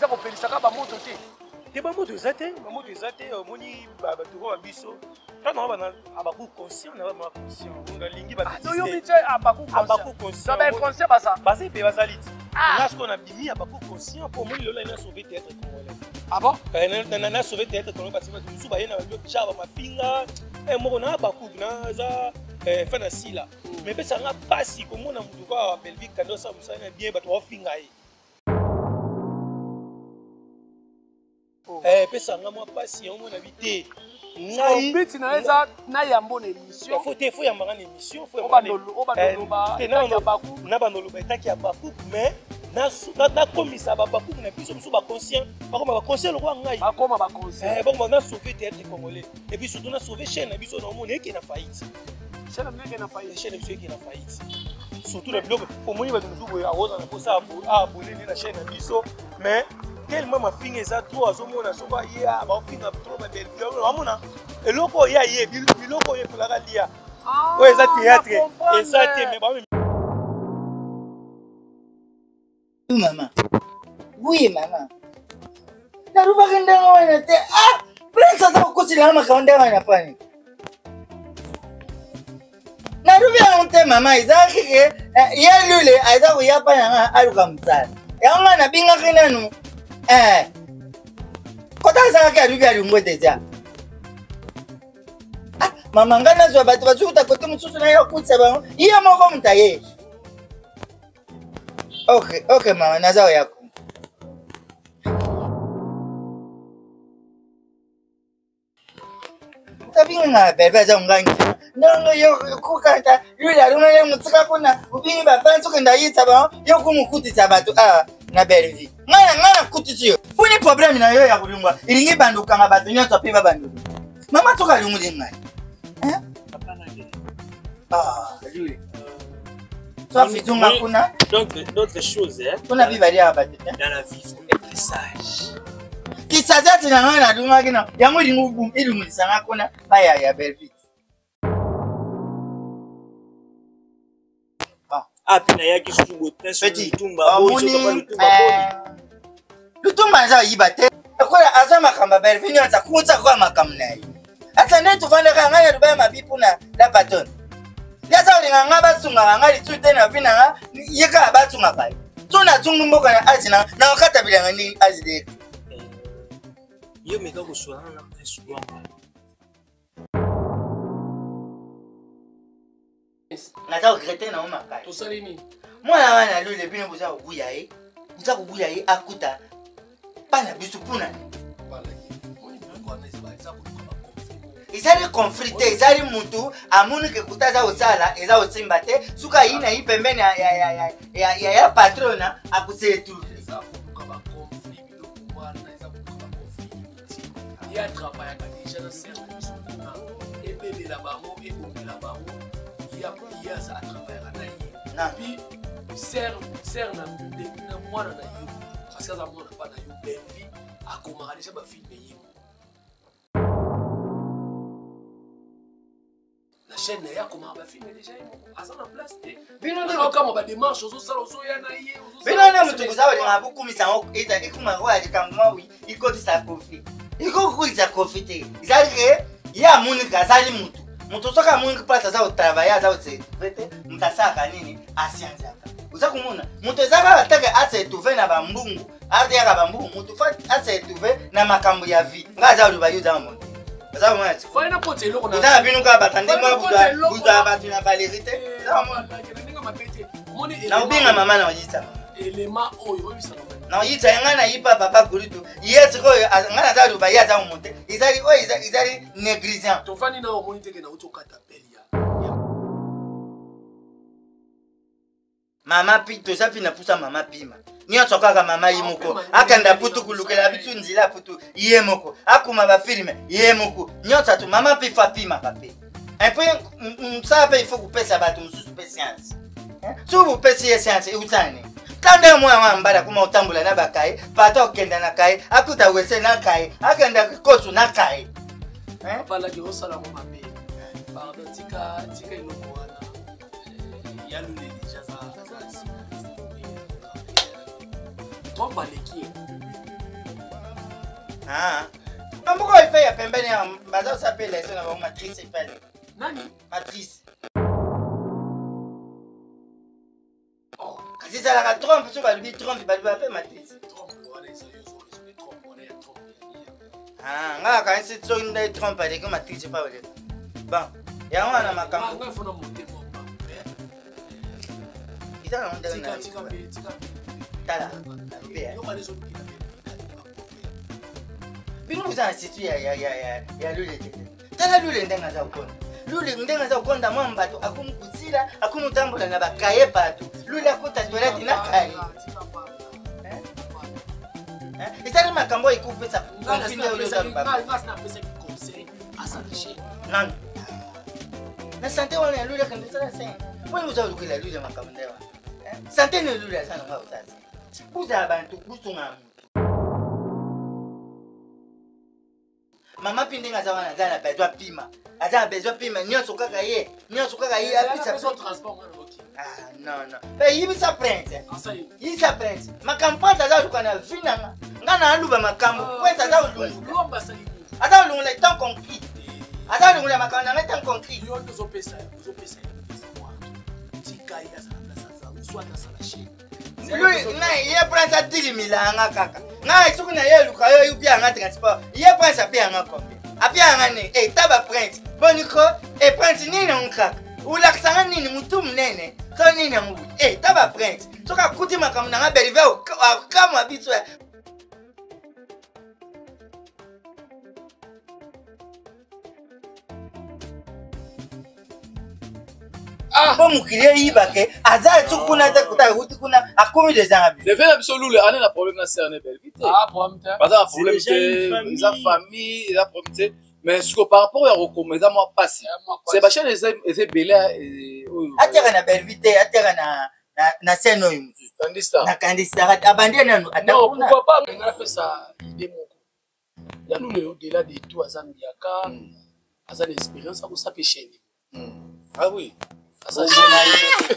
eza kopelisaka bamoto te. Te bamoto eza te omoni bato oyo babiso tana bana abaku conscient na ba conscient on lingi ba petit yo biche abaku conscient ba conscient basa basa pe bazaliti là ce qu'on a bimi abaku conscient pour moi lola ina sauver théâtre congolais. Ah bon? Na sauver théâtre congolais parce que musu ba yena ba jaba mafinga moko na abaku na za fana sila mais pe sanga pasi komona mutu kwa Belvique kando sa musana bien bato ofinga ye. Pesa nga moi pasi on mona vite. Ngai biti na eza na yambo na émission. Faut yamba na émission, faut yamba na bandoloba etaki ya baku mais na komisa ba baku na biso musu ba conscient. Ba conscient lokwa ngai. Bakoma ba conscient. Bon na sauver théâtre congolais et puis surtout na sauver chaîne na biso na mona eki na faillite. Chaîne na eki na faillite. Chaîne biso eki na faillite. Surtout le blog pour moni ba musu boya awoza na posa abonner na chaîne na biso mais tellement ma fille est trop à ce moment là souvent il y a ma fille a trop belle vie amona et loko ya ye biloko ye fulaka lia ouais ça théâtre et ça te mais ba maman oui maman na ruba kenda wana te prince ta ko sila ma kaunda wana pani na ruba onte mama izaki ke ya lule aiza ko ya pana aluka mtsana yanga na binga kinanu kota saka ka rubi ali ngwete ja mama ngana zo bato bazuta kote mutsusu na yo kutsa ba iya moko mutaye okay mama nazao yako tabinga na bebe za ngangi ndanga yo kukanta yule alunga mutsika kuna ubingi bapanzo kenda yitsa ba yo kumukutitsa bato na belvi ngana kutitio funi problem na yo ya kulungwa ilingi banduka nga bato nyotso piba bandu mama toka lungu ngai lui toi fitunga kuna donc d'autres choses kuna biba dia bato dans la vie faut être sage kisazati na ngana dunga kina yango lingu ilungu lisanga kuna baya ya belvi apina yaki subo tenso lutumba lutumba za yibate akola azama kamba belvinyo za kuza kwa makamnai ata netu vanda kanga ya rubaya mabipu na la patron yaza ulinga ngaba tsunga ngali tsute na vina nga yeka batsunga bai tuna tsungu mboka na azina na wakata bilanga ni azide yo meka kuswana na mtesu gwamba naza ukrete na umakai tosalini mwana wana lule bino buza kubuya ye akuta pana bisu puna izali conflit izali mutu amuni ke kutaza osala eza osimba te suka yina yi pembeni ya patrona akusetu ya travailler déjà dans service et bébé la bango et bombe la bango ya ça travailler na puis ser na mwana na yo parce que ça mwana pas na yo belle vie a komaka déjà ba film yi la chaîne ya komaka ba film déjà yi asa na place te bino na kama ba démarche ozo sala ozo ya na ye bino na mutu kuzawa linga bukumisa ita ikuma kwa jikamwa wi ikoti sa kofi iko kuita kofi te izalike ya munika zali mutu soka mungu place za travailler za otse vete mtasaka nini asianza uza kumuna mutu ezaba bataka ase tuve na bambungu arte ya bambungu mutu fa ase tuve na makambo ya vie ngaza uli bayuza mutu za mwana faina pote eloko na uza binuka batande mwa buda batu na valerité za mwana ndinga mapete moni na ubinga mama na wajita elema oyo obisa na yita ngana yipa papa kulitu yesu ko ngana za uli bayaza mutu izali négligent tofani na omoni teke na utokata pelia mama pito sapi na pusa mama pima nyotso kaka mama yimoko akanda putu kulukela bitu nzila putu yemoko akuma ba filme yemoko nyotsa tu mama pifa pima pape un peu msape il faut kupesa batu mususu pe science so vous pesi science utani kanda mwa mbala kuma utambula na bakai pata okenda na kai akuta wese na kai akenda kosu na kai pala ki osala mo mabe pardon tika iloko wana ya lule déjà ça toi baleki Ah. Pourquoi il fait à pembeni baza s'appelle les na matrice et pas nani matrice. Oh, kasi ça la trompe sur ba lui trompe ba lui appeler matrice. Trompe wana ils trompe wana ya trompe. Ah, nga quand c'est so une trompe avec matrice pas vrai. Bon, ya wana makambo. Nga fona monter mon pas. Ita na ndanga na. Tala. Yo mali zo kina. Bino vous en situ ya lule tete. Tala lule ndenga za ukonda. Lule ndenga za ukonda mwamba tu akumkutsila akumutambula na bakaye patu. Lule akuta toilette na kai. Isari makambo ikupesa konfine ule za baba. Na pesa ki conseil à sa chez. Nan. Na santé wana lule kandisa na sen. Wewe uzalukila lule makambo ndewa. Santé ne lule sana kwa usasi. Kuza abantu kusunga. Mama pindinga za wana zana bezwa pima. Azana bezwa pima nyonso kaka ye apisa son transport OK. Ah non. Pe yibi sa prince. Asa yi. Yi sa prince. Makampata za lukana vinanga. Ngana aluba makambo. Kwesa za ulungu. Lomba sali. Ata ulungu le temps concret. Ata ulungu le makambo na temps concret. Yo nzo pesa. Tika ya sana plaza. Soit na sala chez. Lui na ye prince atili milanga kaka. Na isuku na ye luka yo yupi anga transport. Ye prince apia anga kombe. Apia anga ne taba prince. Boniko prince nini onkaka. Ulaksanga nini mutu mnene. Ka nini ngubu. Taba prince. Soka kuti makamu na ngaberive kama biso. Bon mukile yibake aza tukuna ta kuta huti kuna akomi des angabi. Le fait absolu le ane na problème na cerner belle vite. Ah problème. Pas un problème de famille, il a problème mais ce que par rapport à recommander moi passer. C'est pas cher les bela atera na belle vite atera na seno yimusu. Kandista. Na kandista abandie nanu atakuna. Pourquoi pas on a fait ça idée moko. Ya nous le au-delà de tout azambiaka. Aza l'expérience à vous ça pécher. Ah oui.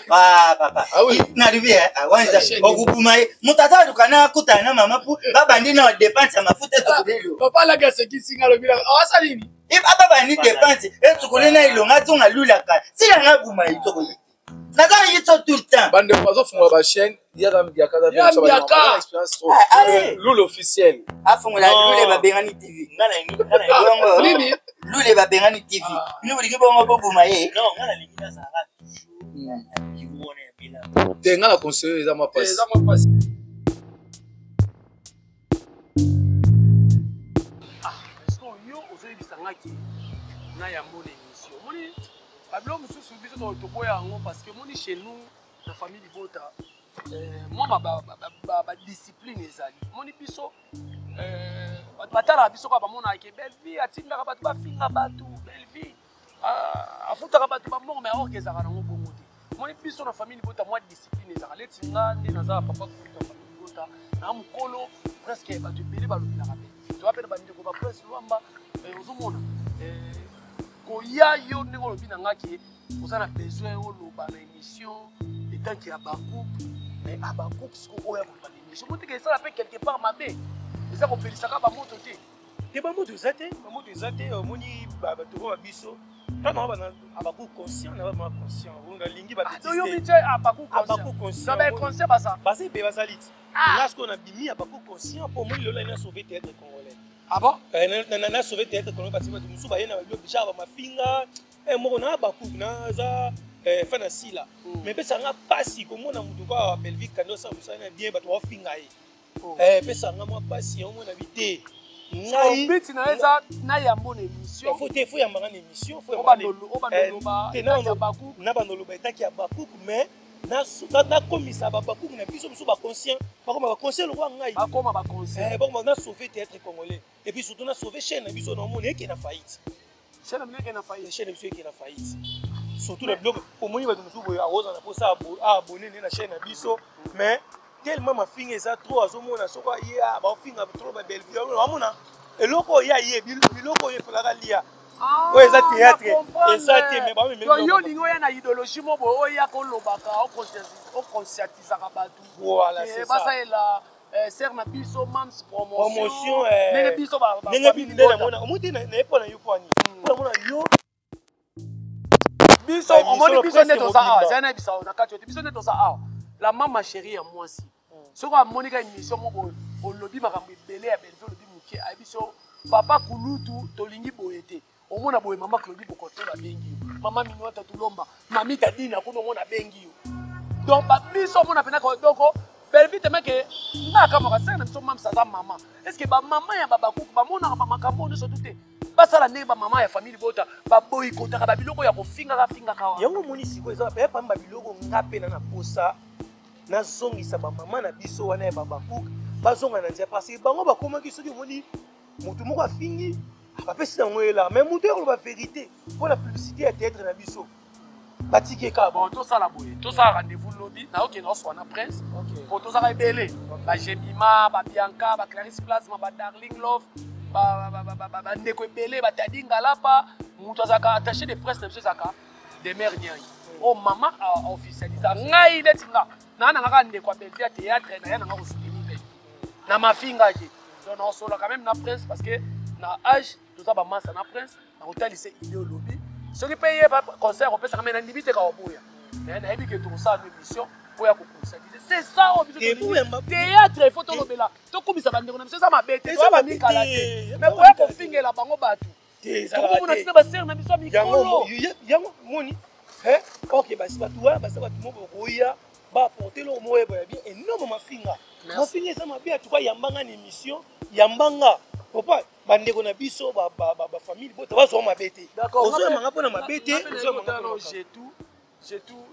Papa. Ah oui. Naribia awanza okupuma mutata dukana kutana mama pu babandi na dépense mafuta tukudelo. Papa la gase kisinga lo bila. Ah ça nini? Baba bandi dépense tukule na ilonga tunga lula ka. Sila ngabuma itoko yi. Naza yitso tout le temps. Bande oiseaux font ma chaîne, il y a dans Biaka dans expérience. L'oul officiel. Afungula lule babengani TV. Ngana nini? Lule babengani TV. Ni buli kibongo bobuma ye. Non, ngana lingina za rap. Tenga la conseiller les amas passés. Est-ce qu'on yo aujourd'hui bisangaki na ya mon émission. Moni bablo mususu biso to toboya ngo parce que moni chez nous la famille Libota moi ba discipline ezali. Moni biso batala biso ka ba mona ke belle vie atinga ka batu ba finga batu belle vie afuta ka batu ba mo mais orkeza kana ngo bongo te. Moni biso na famille Libota moi discipline ezali. Letinga ndi naza papa ko famille Libota na mukolo presque batu beli ba lobina ka be. Tu appelles bandi ko ba presse lwamba ozomona koya yo ndenge lobina ngaki ozana besoin oloba na émission etant qu'il y a beaucoup mais abakou siko oya ko ba émission moto ke ça fait quelque part mabe eza ko pelisaka ba moto te te ba moto zate omoni ba to ba biso tana ba na abakou conscient na ba conscient on lingi ba petit yo biche abakou conscient ba conscient ba ça ba se be ba salit là ce qu'on a bimi abakou conscient pour moi lola ina sauver théâtre congolais. Ah bon? Na sauver théâtre congolais parce que musu ba yena ba déjà ba mafinga moko na bakou na za fana sila mais pesa nga pasi komona mutu kwa Belvique kandosa musana bien bato wa finga ye pesa nga mwa pasi on na vite ngai biti na eza na ya mon émission faut ya manga émission faut ya bakou na bandolo ba etaki ya bakou mais na komisa ba bakou na biso musu ba conscient ba conscient lo ngai bakoma ba conscient bon na sauver théâtre congolais et puis surtout na sauver chaîne na biso na mona yeke na faillite chaîne na na faillite chaîne biso yeke na faillite surtout le blog au moins ba musu boya aroza na posa abonner na chaîne na biso mais tellement ma finga eza trop azomona soko ye ba finga trop ba belle vie amona eloko ya ye biloko ye fala lia ouais ça théâtre et ça te mais ba même yo lingo ya na idéologie mo bo oya ko lobaka o conscientiser ka batu voilà c'est ça basa ela ser na biso mams promotion ndenge biso ndenge binde na mona omuti na epo na yo kwani pour mona yo biso omoni biso nde toza awa zana biso na kati biso nde toza awa la mama chérie ya mwasi soko amonika émission moko olobi makambo ebele ya belve olobi moke ayebi biso papa kulutu tolingi boye te omona boye mama Claudie Bokoto babengi yo mama Minota Tulomba mami Tadina kuna omona bengi yo donc biso omona pena donc belve te meke ngaka makasanga na biso mama saza mama est-ce que ba mama ya babakuku bamona ba makambo nyonso te basala ndenge ba mama ya famille bota baboyi kotaka babiloko ya kofingaka fingaka yango moni siko eza ba pamba biloko ngape na posa nazongisa ba mama na biso wana ya babakuku bazonga na nzela parce que bango bakomaki soki omoni mutu moko afingi bapesi nango ela mais mutu ekoloba vérité mpo na publicité ya théâtre na biso batiki eka bon tosala boye tosala rendez-vous lobi naokende oswa na presse po tozala ebele bajemima babianca baclarice plasma badarling love bandeko ebele batadi ngalapa mutu azalaka attaché de presse na biso ezalaka demer niai o mama officialisa ngai neti nga naa nangaka ndeko ya belge ya théâtre na ya nanga kosoutenir belge na mafinga ke donc naosola quand même na presse parce que na age toza bamasa na prince nakotalisa ile olobi soki mpe ye concert opesaka me nandibi te kawaboya mais nayebi ke tokosala no émission mpo ya kokonsalize c'est ça théâtre ifo tolobela tokumisa bandeko na biso eza mabe te toya bamikala te mais koya kofingela bango bato tokomona tina basere na biso ya mikolo yango moni ok basi bato wana basa bato moko koya baaporte eloko moko yeboya bien énorme mafinga mafinga eza mabe atuka yambanga na émission yambanga popa bandeko na biso bafamille bota bazwa mabe te ozoyamanga mpona mabe te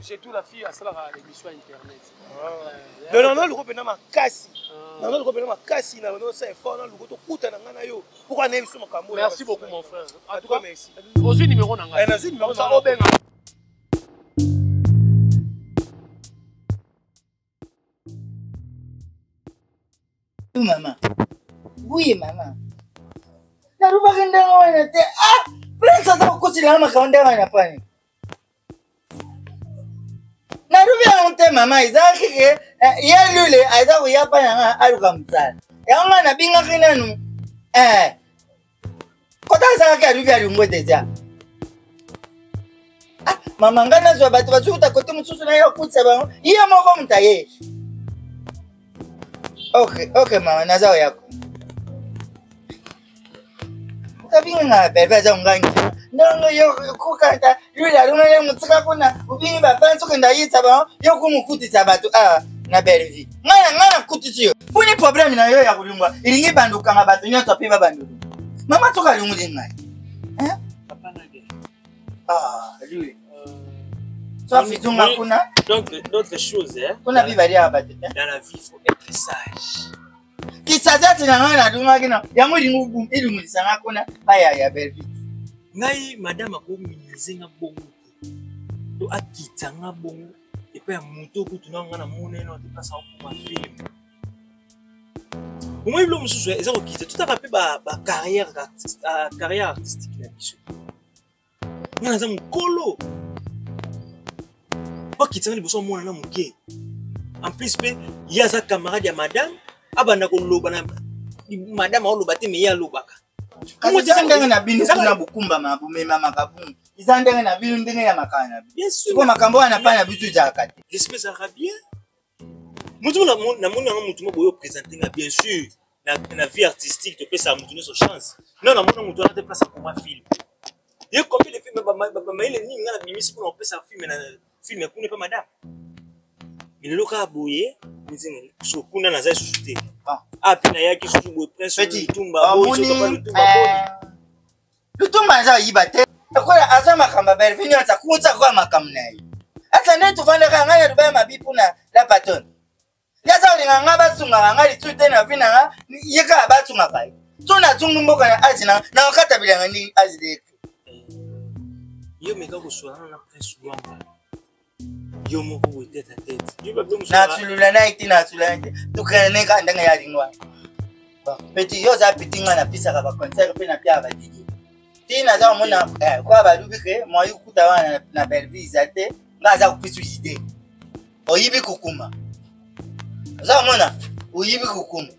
j'ai tout la fille asalaka l'émission internet donc nanga luko mpena makasi nanga luko mpena makasi na nosa effort na luko tokuta na ngai na yo pourquoi na biso makambo merci beaucoup mon frère en tout cas merci ozwi numéro na ngai nazwi numéro na obenga Maman. Oui, maman. Narubaki ndanga wana te. Ah! Prince ata kukusila makambo ndanga wana pani. Narubi yango te mama izaki ke ya lule aiza kuyapa yanga aluka mtsala. Yanga na binga kinanu. Kota izaki arubi alungo deja. Ah, mama ngana zwa batu bazuta kote msusu na yo kutsa bango. Iya moko mtaye. Okay, mama, nazao yako. Kabinga nga bebe za ungangi. Ndongo yo kukata, yule alunga ye mutsika kuna, ubingi bapanso kenda yitsa ba, yo kumukutitsa batu na belvi. Ngana kutitio. Funi problem na yo ya kulungwa. Ilingi banduka nga batu nyoto pe banduka. Mama toka lungu ngai. Papa na ge. Lui. Toi fitunga kuna. Donc d'autres choses Kuna bibali abate. Dans la vie, il faut être sage. Kisazati na ngana dunga kina. Yango lingu ilungu sanga kuna baya ya belvi. Ngai madame ko minizenga bongo. To akitanga bongo. Et puis muto ko tunanga na mona no te passa au film. Moi lo mususu eza ko kita tout à fait ba carrière artistique na biso. Ngana za mukolo. Pas kitanga liboso mona na muke. En plus pe yaza camarade ya madame abanda ko loba na madame o loba te me ya lobaka. Kasi zandenge na binu kuna bukumba mabume mama kabungu. Izandenge na binu ndenge ya makana. Bien sûr. Siko makambo wana pana bitu jakati. L'espèce arabien. Mutu na mona mutu mo boyo présenter nga bien sûr na vie artistique te pesa mutu ne so chance. Non na mona mutu na te place pour ma film. Et combien de films ba ile ni nga na bimisi pour pesa film na film kuna pas madame. Il loka boye nzinga so kuna na za susuté. Apina yaki susu bo presse lutumba bo so pa lutumba. Lutumba za yibate. Akola azama kamba bervini atakuza kwa makamnai. Ata netu vanda kanga ya dubai mabipu na la patron. Yaza ulinga ngaba sunga ngali tute na vina nga yeka abatunga kai. Tuna tungu mboka na azina na wakata bilanga ni azide. Yo meka ko soana na presse luamba. Yo moko wo tête à tête. Yo ba bemu na tulula na iti na tulula. Tukane ka ndanga ya lingwa. Ba peti yo za pitinga na pisa ka ba concert pe na pia ba diji. Tina za mona kwa ba lubike mo yukuta wana na belvisa te ngaza kupisu ide. Oyibi kukuma. Za mona uyibi kukumu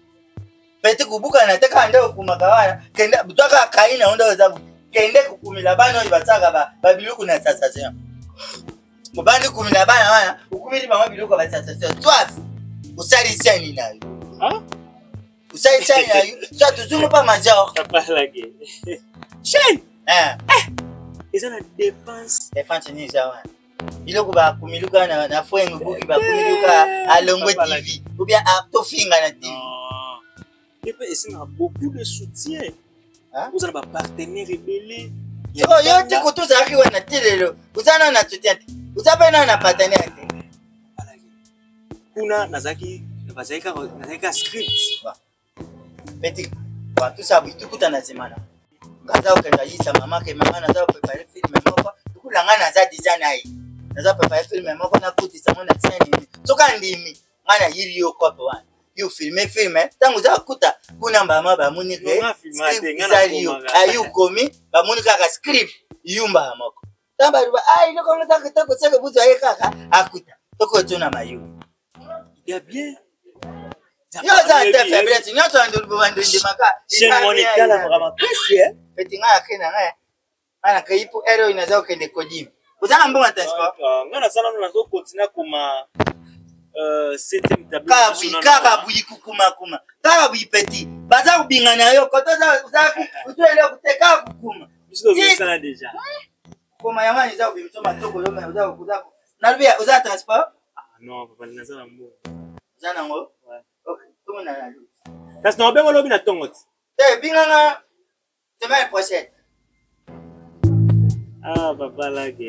pete kubuka na teka ande kukuma kawana kenda butaka kaina onda wezabu kende kukumila bana oyibataka babiluku na sensation mubandi kumila bana wana ukumili ba mabiluku ba sensation twafi usali sani nayo usali sani nayo so tuzungu pa major Kapalage. Chaîne. Ils ont la dépense ni sawa biloko ba kumiluka na fwengu buki ba kumiluka alongwe TV ou bien a tofinga na TV. Et puis ils ont beaucoup de soutien. Vous avez un partenaire rebelle. Yo te kutu zaki wana tilelo. Uzana na soutien. Uzapena na partenaire. Kuna nazaki nazaka script. Petit kwa tout ça bitukuta na semana. Ngaza ukenda yisa mama ke mama naza prepare film moko. Tukulanga naza design ai. Naza prepare film moko na kuti samona tseni. Soka ndimi. Ngana yiri yo kopo wana. You filme tangu za kuta kuna mama ba munike ayu komi ba munika ka script yumba moko tamba ruba ai loko ngata kitako tsaka buzo ayi kaka akuta toko tuna mayu ya bien yo za te faiblesse nyoto ndo bando ndi maka chaîne monetale vraiment précieux petit nga akena nga ana kaipo ero inaza ukende kodimi uzanga mbona transport ngana sana nazo continue kuma septième tableau kakabuyi kukuma kakabuyi petit baza kubingana yo kotoza uzaki utwele kuteka kukuma biso zosala déjà kuma yamani za kubimsoma toko lo me uza kuzako nalubia uza transport non papa nazala mbo zana ngo okay tuna na lu tas na obengo lobi na tongoti binganga semaine prochaine papa lage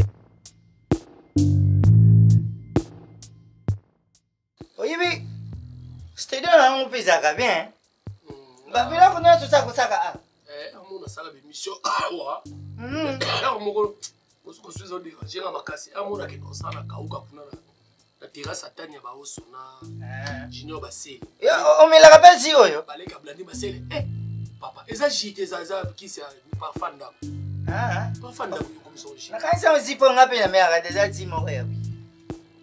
oyibi studio na ngo pizaka bien ba bila kuna tusaka amona sala be mission awa moko kosuzo déranger nga makasi amona ke kosala kauka kuna na terrasse atania ba oso na junior baseli o melaka pesi oyo baleka blandi baseli papa eza jite za kisi parfum ndako parfum ndako comme ça na kaisa zipo ngapi na mera déjà timo ya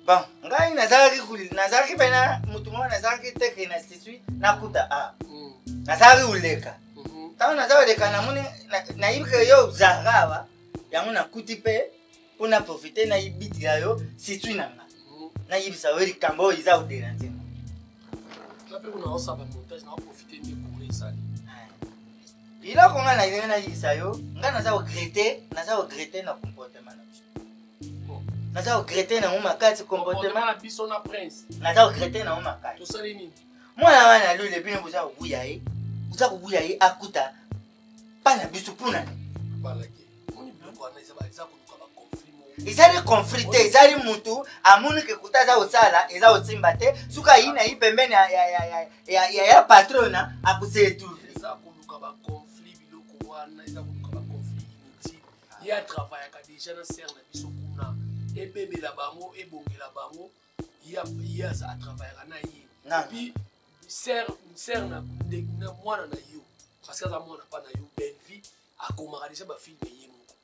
bon ngai nazalaki pena mutu mwana nazalaki teke na institut nakuta nazalaki uleka tawo nazaleka namuni naibike yo zarawa yango nakuti pe mpona profite naibitila yo situt nanga nayibisa weli kambo iza udéranger iloko nga nalingi nayibisa yo nga naza regrete na comportement na biso naza regrete na makati comportement na biso na prince naza regrete na makati tosali nini mwana wana lule bino buza kubuya ye akuta pana biso puna balaki moni biloko wana eza koluka ba conflit ezali conflit te ezali mutu amuni ke kuta za osala eza osimba te suka yina yi pembeni ya patrona akusetu eza koluka ba conflit biloko wana eza koluka ba conflit inutile ya travaillaka déjà na serre na biso kuna ebebela bango ebongela bango ya za travaillaka na ye puis serre na mwana na yo parce que aza mwana pa na yo belle vie akomaka déjà bafilme ye moko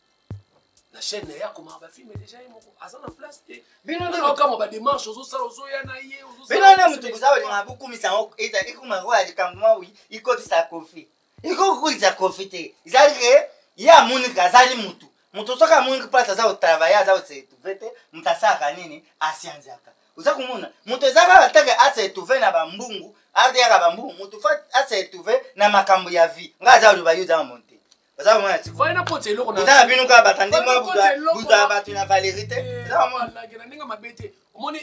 na chaîne na ye akomaka bafilme déjà ye moko aza na place te binookama badémarche ozosala ozoya na ye binone mutu kuza olinga bukumisa ngo ikumako ya likambo mawi ikotisa kofi ikokukulisa kofi te ezali ke ye amunika azali mutu soki amuniki place aza kotravaille aza koseetrouve te mutu asalaka nini asianzaka oza komona mutu eza kaka teke aseetrouve na bambungu ardeyaka bambungu mutu fa aseetrouve na makambo ya vie nga aza oloba yo oza mamonte oza komona oza na bino kaka batandi mwa buta bato na valeri te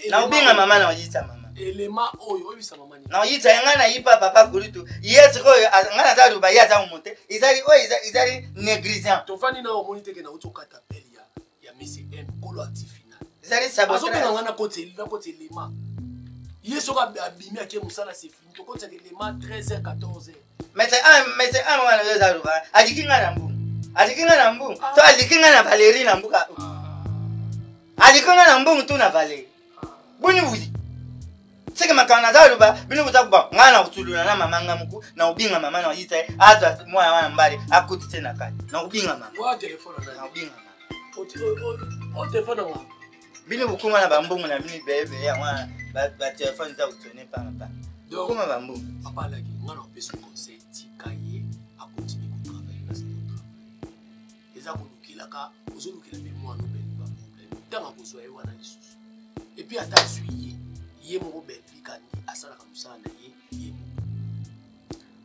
na obinga mama na oyisa mama na oyisa nga na yipa papa kulutu ye sikoyo nga naza oloba ye aza momonte ezali négligent tofandi na omoni teke na otokata pele ya mesi m kolo atifina ezali sabotage na koti elema ye soki abimi ake mosala se fini tokotisaka elema 13h 14h mese ama wana yo eza oloba aliki nga na mbungu to aliki nga na valeri na mbuka aliki nga na mbungu tu na valeri buni budi seke makana naza oloba bino kuza kuba nga na kutuluna na mama nga muku na ubinga mama na oyisa azwa mwana wana mbali akuti te na kati na ubinga mama na ubinga mama bino bukuma na bambungu na bini bebe ya wana ba telefone za kutone pa Comment va mbou? Papa là, on a un son conseil, Tikaye, à continuer de travailler dans ce travail. Et ça, vous nous qui l'a qu'à, vous nous qui l'a mémoire, nous belle pas problème. Tant que vous soyez ou analyse. Et puis à ta suite, il y a mon belle vie quand à ça comme ça, il y a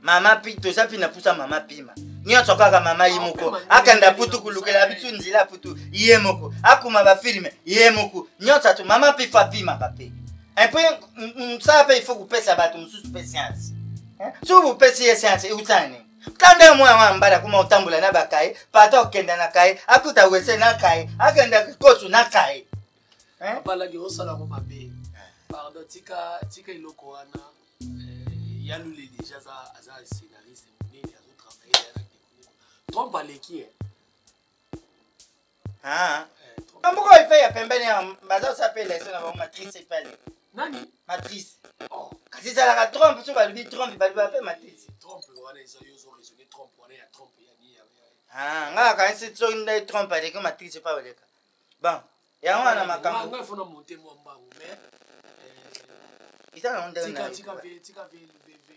Mama pi to sapi na pusa mama pima. Nyonso kaka mama yimoko. Akanda putu kulukela bitu nzila putu yemoko. Akuma ba filme yemoko. Nyonso tu mama pi fa pima pape. Un peu ça il faut que vous pèse abattu sous patience. Si vous pèsez science et utani. Kanda mwa mbala kuma utambula na bakai, pata okenda na kai, akuta wese na kai, akenda kosu na kai. Papa là qui resala ko mabe. Pardon tika iloko wana. Il y a nous les déjà ça scénariste il y a d'autres travailler avec des trompe à l'équipe. Ah. Pourquoi il paye pembeni ya baza s'appelle ça na matrice pale. Nani? Matrice. Oh, kasi ça la trompe sur ba lui trompe ba lui appeler matrice. Trompe wana ils ont raisonné trompe wana ya trompe ya ni. Ah, nga quand c'est so une trompe avec matrice pas avec. Bon, ya wana makambo. Nga fona monter mo mbangu mais ita na onda tika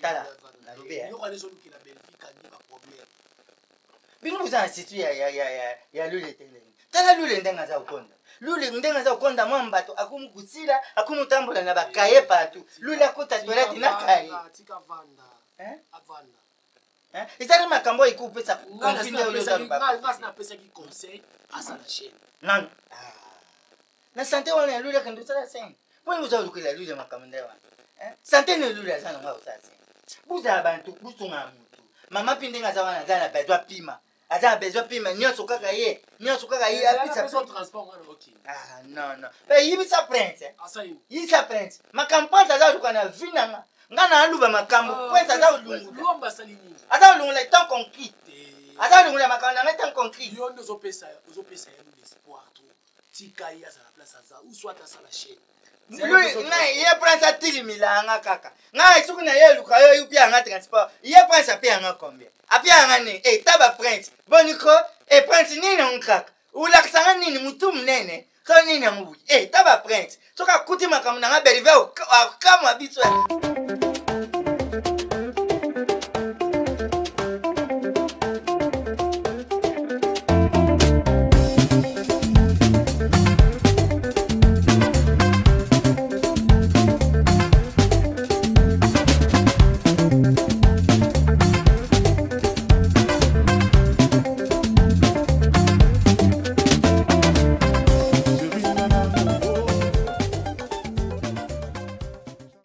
tala na lobé. Yo kana zo qui la belle vie quand il y a problème. Bino vous en situ ya lule tele. Tala lule ndenga za ukonda. Lule ndenga za ukonda mwambato akumukusila akumutambula na bakaye patu. Lule akuta toilette na kaye. Tika vanda. Avanda. Itali makambo ikupesa konfinde ulo za lubaka. Nga na pesa qui conseil à sa chaîne. Non. Na santé wana lule kandu sala sen. Pour vous avez que la lule makambo wa. Santé ne lule sana nga usasi. Buza abantu busunga mutu. Mama pindenga za wana za bezwa pima. Aza besoin pima nyonso kaka ye apisa transport OK. Ah non mais yibi sa prince Asayi yi sa prince makampanza za lukana vinanga ngana aluba makambo prince za ulungu lomba salini aza ulungu la temps concret aza ulungu la makambo na temps concret yo ndo zo pesa ya l'espoir tout tika ya sa la place aza ou soit à sa la chaîne lui na ye prince atili milanga kaka nga isuku na ye luka yo yupi anga transport ye prince apia anga combien apia anga ni taba prince boniko prince nini onkaka ulakisanga nini mutu munene so nini amubuji taba prince soka kuti makambo na nga berive akamwa biso